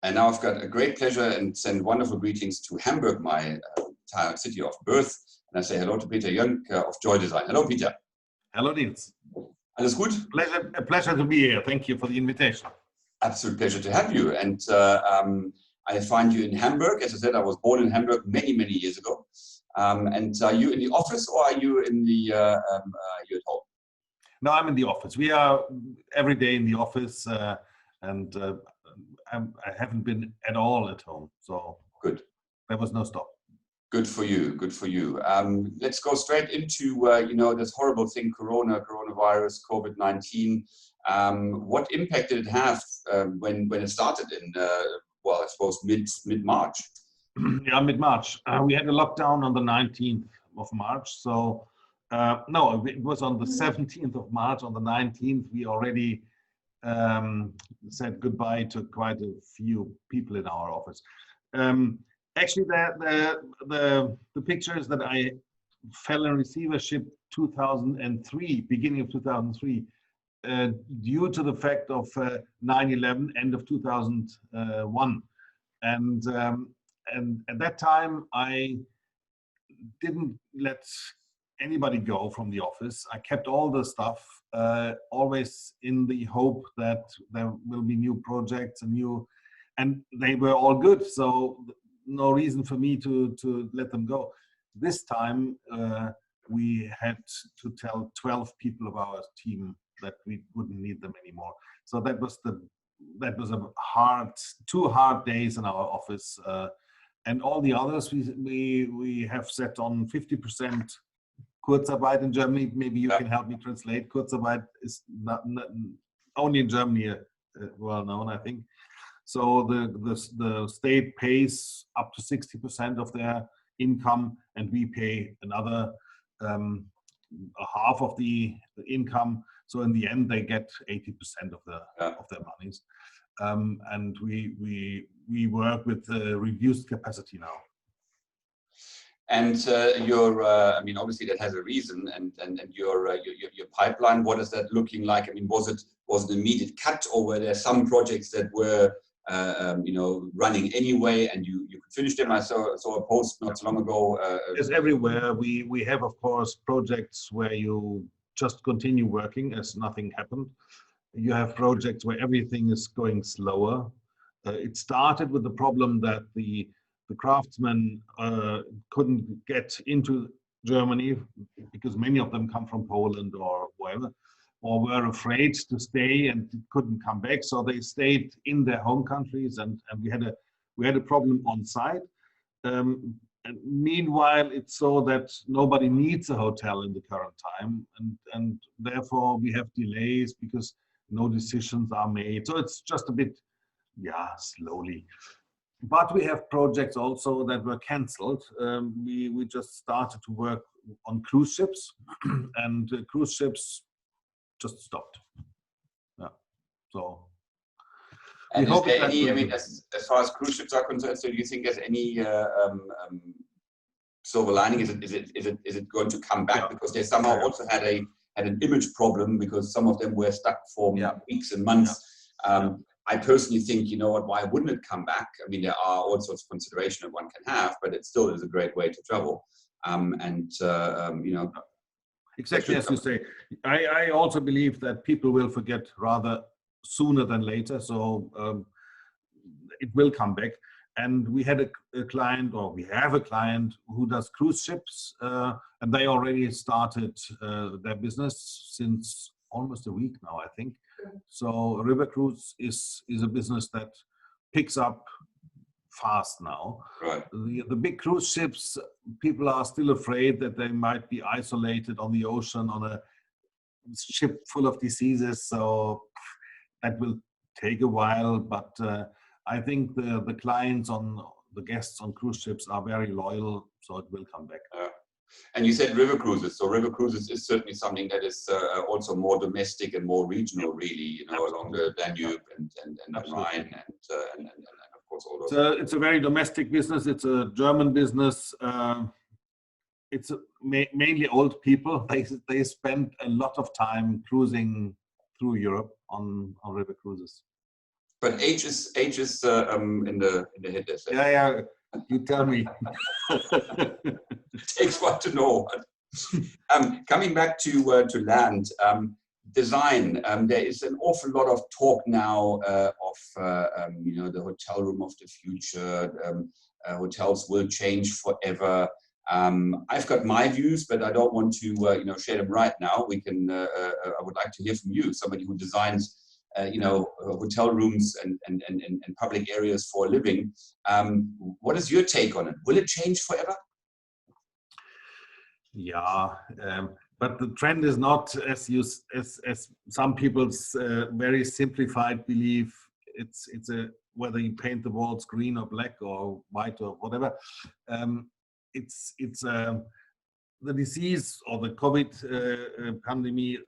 And now I've got a great pleasure and send wonderful greetings to Hamburg, my city of birth. And I say hello to Peter Joehnk of JOI-Design. Hello, Peter. Hello, Nils. Alles gut? A pleasure to be here. Thank you for the invitation. Absolute pleasure to have you. And I find you in Hamburg. As I said, I was born in Hamburg many, many years ago. And are you in the office or are you in the you at home? No, I'm in the office. We are every day in the office, and I haven't been at all at home. So good. There was no stop. Good for you. Good for you. Let's go straight into this horrible thing, coronavirus, COVID-19. What impact did it have when it started in well, I suppose mid-March? Yeah, mid-March. We had a lockdown on the 19th of March. So no, it was on the 17th of March. On the 19th, we already said goodbye to quite a few people in our office. Actually, the pictures that I fell in receivership 2003, beginning of 2003, due to the fact of 9/11, end of 2001, and at that time I didn't let anybody go from the office. I kept all the stuff, always in the hope that there will be new projects and they were all good. So no reason for me to let them go. This time we had to tell 12 people of our team that we wouldn't need them anymore. So that was two hard days in our office, and all the others we have set on 50% Kurzarbeit in Germany. Maybe you can help me translate. Kurzarbeit is not only in Germany well known, I think. So the state pays up to 60% of their income, and we pay another half of the income. So in the end, they get 80% of their monies, and we work with reduced capacity now. And I mean, obviously that has a reason, and your pipeline. What is that looking like? I mean, was it an immediate cut, or were there some projects that were running anyway, and you could finish them? I saw a post not so long ago. It's everywhere. We have, of course, projects where you just continue working as nothing happened. You have projects where everything is going slower. It started with the problem that the craftsmen couldn't get into Germany because many of them come from Poland or wherever, or were afraid to stay and couldn't come back. So they stayed in their home countries, and we had a problem on site. And meanwhile, it's so that nobody needs a hotel in the current time, and therefore we have delays because no decisions are made. So it's just a bit, slowly. But we have projects also that were cancelled. We just started to work on cruise ships, and cruise ships just stopped. Yeah. So. And is there any? I mean, as far as cruise ships are concerned, so do you think there's any silver lining? Is it going to come back? Because they somehow also had an image problem because some of them were stuck for weeks and months. I personally think, you know what, why wouldn't it come back? I mean, there are all sorts of considerations that one can have, but it still is a great way to travel. Exactly as you say. I also believe that people will forget rather sooner than later. So it will come back. And we had a client, or we have a client who does cruise ships, and they already started their business since almost a week now, I think. So river cruise is a business that picks up fast now. Right. The big cruise ships, people are still afraid that they might be isolated on the ocean on a ship full of diseases. So that will take a while, but I think the clients the guests on cruise ships are very loyal, so it will come back. And you said river cruises. So river cruises is certainly something that is also more domestic and more regional, really, along the Danube and the Rhine and of course all those. It's a very domestic business. It's a German business. It's mainly old people. They spend a lot of time cruising through Europe on river cruises. But age is in the head. They say. Yeah. You tell me. Takes one to know. Coming back to land design, there is an awful lot of talk now of the hotel room of the future. Hotels will change forever. I've got my views, but I don't want to share them right now. We can. I would like to hear from you, somebody who designs hotel rooms and public areas for a living. What is your take on it? Will it change forever? Yeah, but the trend is not as some people's very simplified belief. It's whether you paint the walls green or black or white or whatever. It's the disease or the COVID pandemic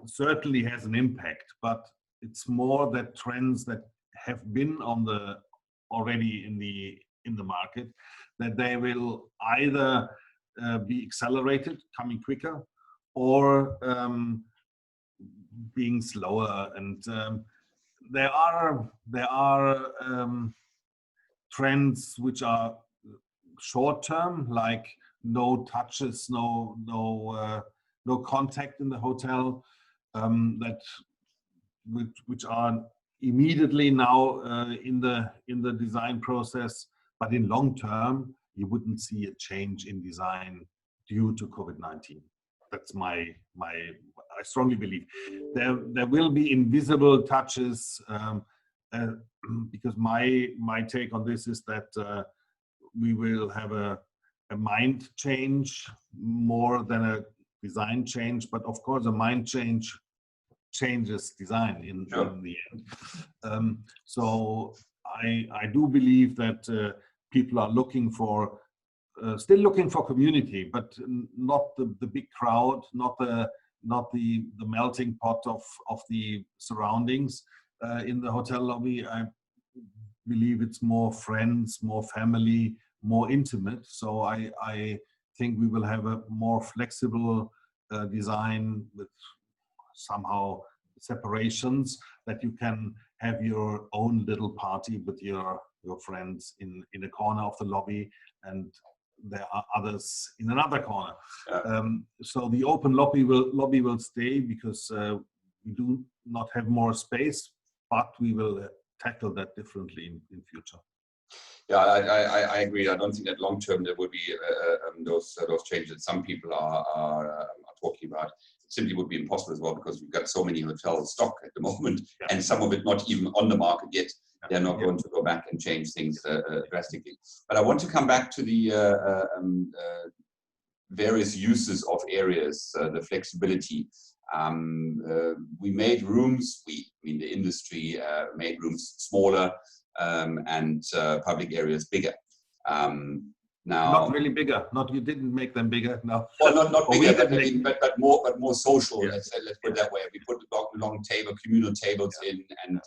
certainly has an impact, but it's more that trends that have been already in the market, that they will either be accelerated, coming quicker, or being slower. And there are trends which are short term, like no touches, no contact in the hotel, which are immediately now in the design process. But in long term, you wouldn't see a change in design due to COVID-19. That's I strongly believe. There will be invisible touches, because my take on this is that we will have a mind change more than a design change. But of course, a mind change changes design in the end. So I do believe that people are still looking for community, but not the big crowd, not the melting pot of the surroundings in the hotel lobby. I believe it's more friends, more family, more intimate. So I think we will have a more flexible design with somehow separations, that you can have your own little party with your friends in a corner of the lobby, and there are others in another corner. So the open lobby will stay, because we do not have more space, but we will tackle that differently in future. Yeah, I agree. I don't think that long term there will be those changes that some people are talking about. It simply would be impossible as well, because we've got so many hotels stock at the moment, and some of it not even on the market yet. They're not going to go back and change things drastically. But I want to come back to the various uses of areas, the flexibility. We made rooms, the industry made rooms smaller, and public areas bigger. Now, not really bigger. You didn't make them bigger. No. Well, not bigger, but more social. Let's put it that way. We put long communal tables in, and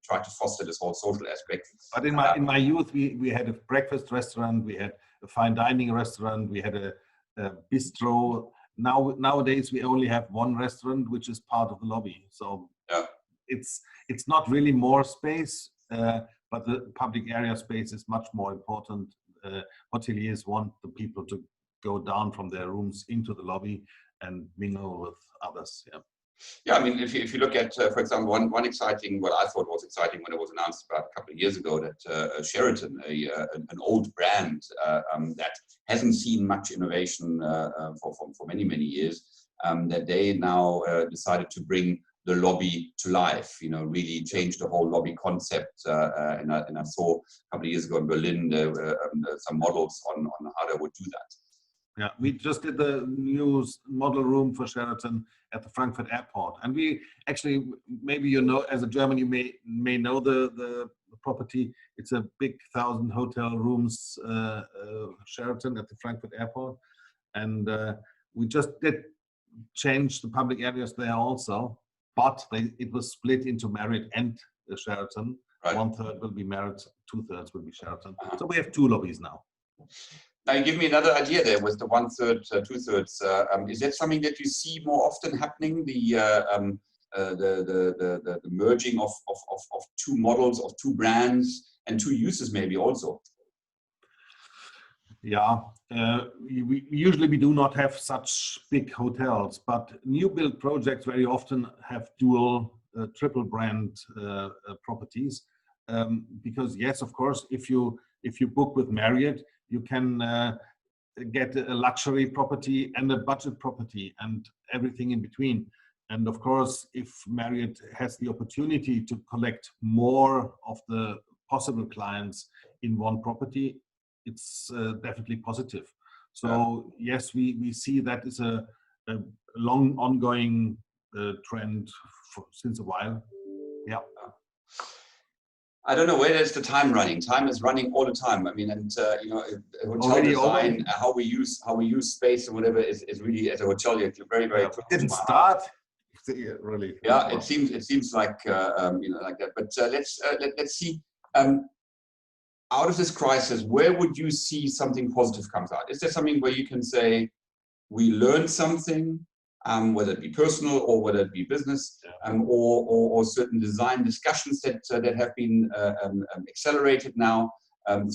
try to foster this whole social aspect. But in my youth, we had a breakfast restaurant, we had a fine dining restaurant, we had a bistro. Nowadays we only have one restaurant, which is part of the lobby. So it's not really more space, but the public area space is much more important. Hoteliers want the people to go down from their rooms into the lobby and mingle with others. Yeah, I mean, if you look at, for example, one exciting, what I thought was exciting when it was announced about a couple of years ago, that Sheraton, an old brand that hasn't seen much innovation for many years, that they now decided to bring the lobby to life, really change the whole lobby concept. And I saw a couple of years ago in Berlin, there were some models on how they would do that. Yeah, we just did the new model room for Sheraton at the Frankfurt airport. And we actually, maybe as a German, you may know the property. It's a big 1,000 hotel rooms Sheraton at the Frankfurt airport. And we just did change the public areas there also. But it was split into Marriott and Sheraton. Right. 1/3 will be Marriott, 2/3 will be Sheraton. So we have 2 lobbies now. Now you give me another idea there with the 1/3, 2/3. Is that something that you see more often happening? the merging of two models, of two brands and two uses maybe also? Yeah, usually we do not have such big hotels, but new build projects very often have dual, triple brand properties. Because yes, of course, if you book with Marriott, you can get a luxury property and a budget property and everything in between. And of course, if Marriott has the opportunity to collect more of the possible clients in one property, it's definitely positive. So yes, we see that is a long ongoing trend since a while. Yeah. I don't know where there's the time running. Time is running all the time. I mean, and you know, hotel design, how we use space and whatever is really, as a hotelier, very close to didn't my start. heart. Really. Yeah, it seems like you know, like that. But let's see. Out of this crisis, where would you see something positive comes out? Is there something where you can say we learned something, whether it be personal or whether it be business, or certain design discussions that have been accelerated now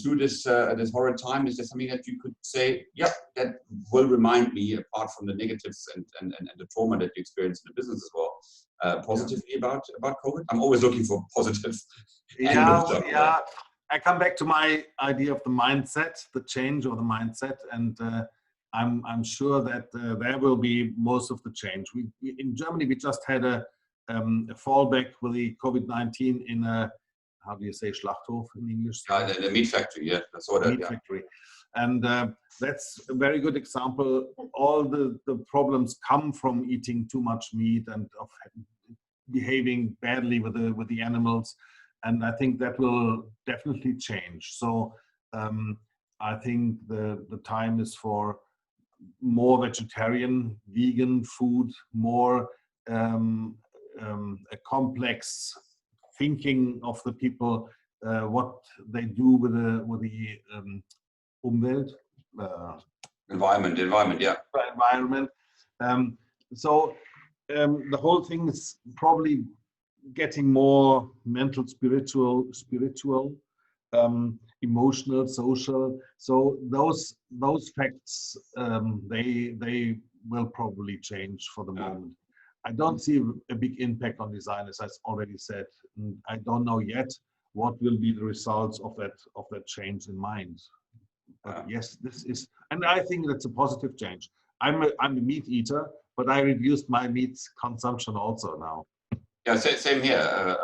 through this horrid time? Is there something that you could say, yeah, that will remind me, apart from the negatives and the trauma that you experience in the business as well, positively about COVID? I'm always looking for positive. Yeah. I come back to my idea of the mindset, the change of the mindset, and I'm sure that there will be most of the change. In Germany, we just had a fallback with the COVID-19 in a, how do you say, Schlachthof in English? The meat factory, yeah, that's what meat factory. And that's a very good example. All the problems come from eating too much meat and of behaving badly with the animals. And I think that will definitely change. So I think the time is for more vegetarian, vegan food, more a complex thinking of the people, what they do with the Umwelt, environment, yeah. Environment. So the whole thing is probably getting more mental, spiritual, emotional, social. So those facts, they will probably change for the moment. I don't see a big impact on design, as I already said. I don't know yet what will be the results of that change in mind. But yes, this is, and I think that's a positive change. I'm a meat eater, but I reduced my meat consumption also now. Yeah, same here.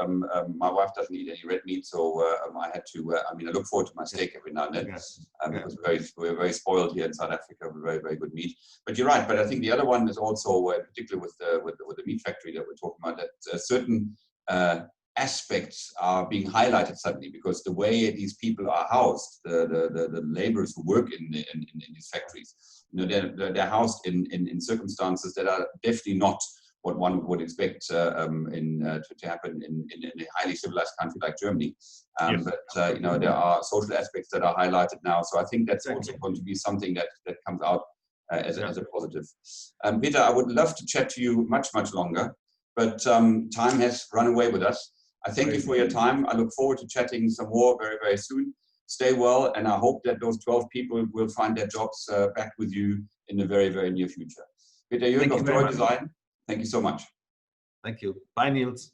My wife doesn't eat any red meat, so I had to. I mean, I look forward to my steak every now and then, because we're very spoiled here in South Africa with very good meat. But you're right. But I think the other one is also, particularly with the meat factory that we're talking about, that certain aspects are being highlighted suddenly, because the way these people are housed, the laborers who work in these factories, you know, they're housed in circumstances that are definitely not what one would expect to happen in a highly civilized country like Germany. But you know, there are social aspects that are highlighted now. So I think that's also going to be something that comes out as a positive. Peter, I would love to chat to you much longer, but time has run away with us. I thank you for your time. I look forward to chatting some more very soon. Stay well, and I hope that those 12 people will find their jobs back with you in the very near future. Peter Joehnk of JOI-Design. Thank you so much. Thank you. Bye, Nils.